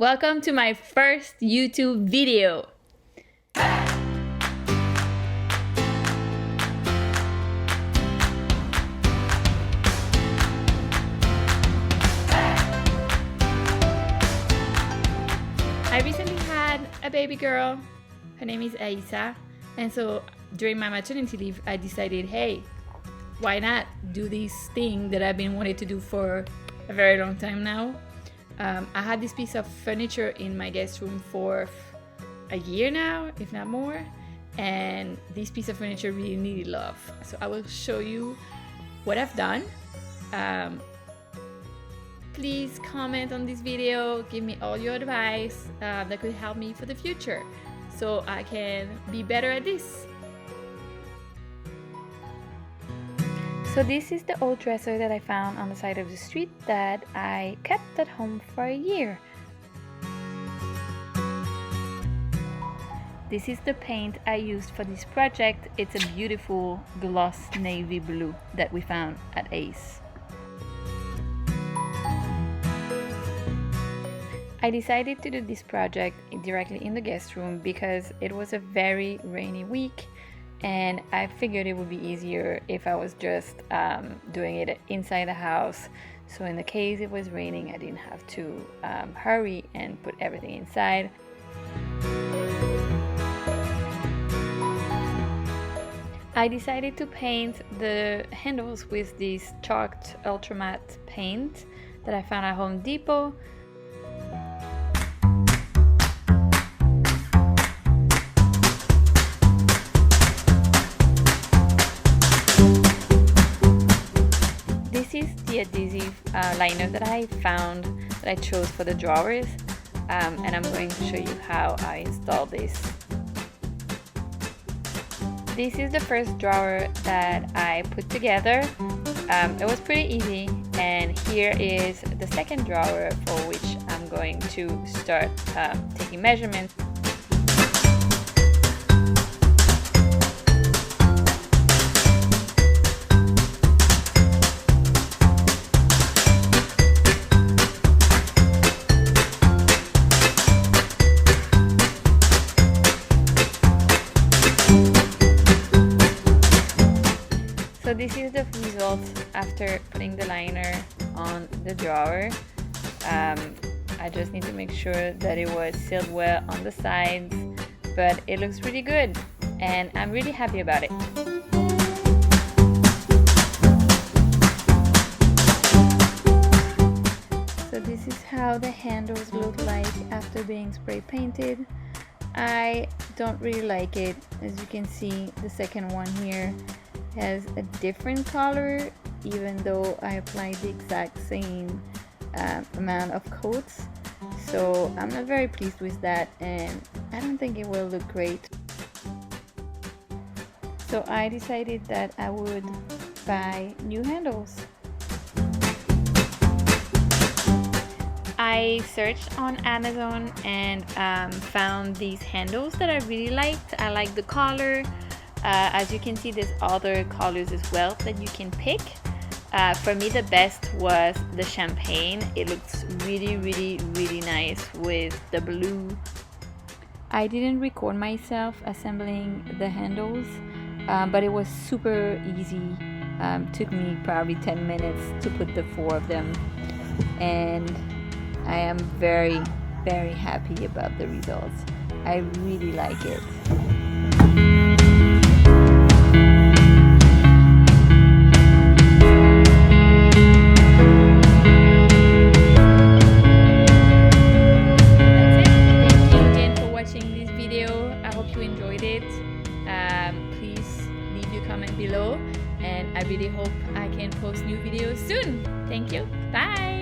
Welcome to my first YouTube video. I recently had a baby girl. Her name is Aisa, and so during my maternity leave I decided, hey, why not do this thing that I've been wanting to do for a very long time now. I had this piece of furniture in my guest room for a year now, if not more, and this piece of furniture really needed love. So I will show you what I've done. Please comment on this video, give me all your advice that could help me for the future so I can be better at this. So this is the old dresser that I found on the side of the street that I kept at home for a year. This is the paint I used for this project. It's a beautiful gloss navy blue that we found at Ace. I decided to do this project directly in the guest room because it was a very rainy week, and I figured it would be easier if I was just doing it inside the house. So in the case it was raining, I didn't have to hurry and put everything inside. I decided to paint the handles with this chalked ultra matte paint that I found at Home Depot. This is the adhesive liner that I found, that I chose for the drawers, and I'm going to show you how I installed this. This is the first drawer that I put together. It was pretty easy, and here is the second drawer for which I'm going to start taking measurements. So this is the result after putting the liner on the drawer. I just need to make sure that it was sealed well on the sides, but it looks really good and I'm really happy about it. So this is how the handles look like after being spray painted. I don't really like it. As you can see, the second one here has a different color, even though I applied the exact same amount of coats. So I'm not very pleased with that, and I don't think it will look great. So I decided that I would buy new handles. I searched on Amazon and found these handles that I really liked. I like the color. As you can see, there's other colors as well that you can pick. For me, the best was the champagne. It looks really nice with the blue. I didn't record myself assembling the handles, but it was super easy. Took me probably 10 minutes to put the 4 of them, and I am very happy about the results. I really like it. Please leave your comment below, and I really hope I can post new videos soon. Thank you. Bye.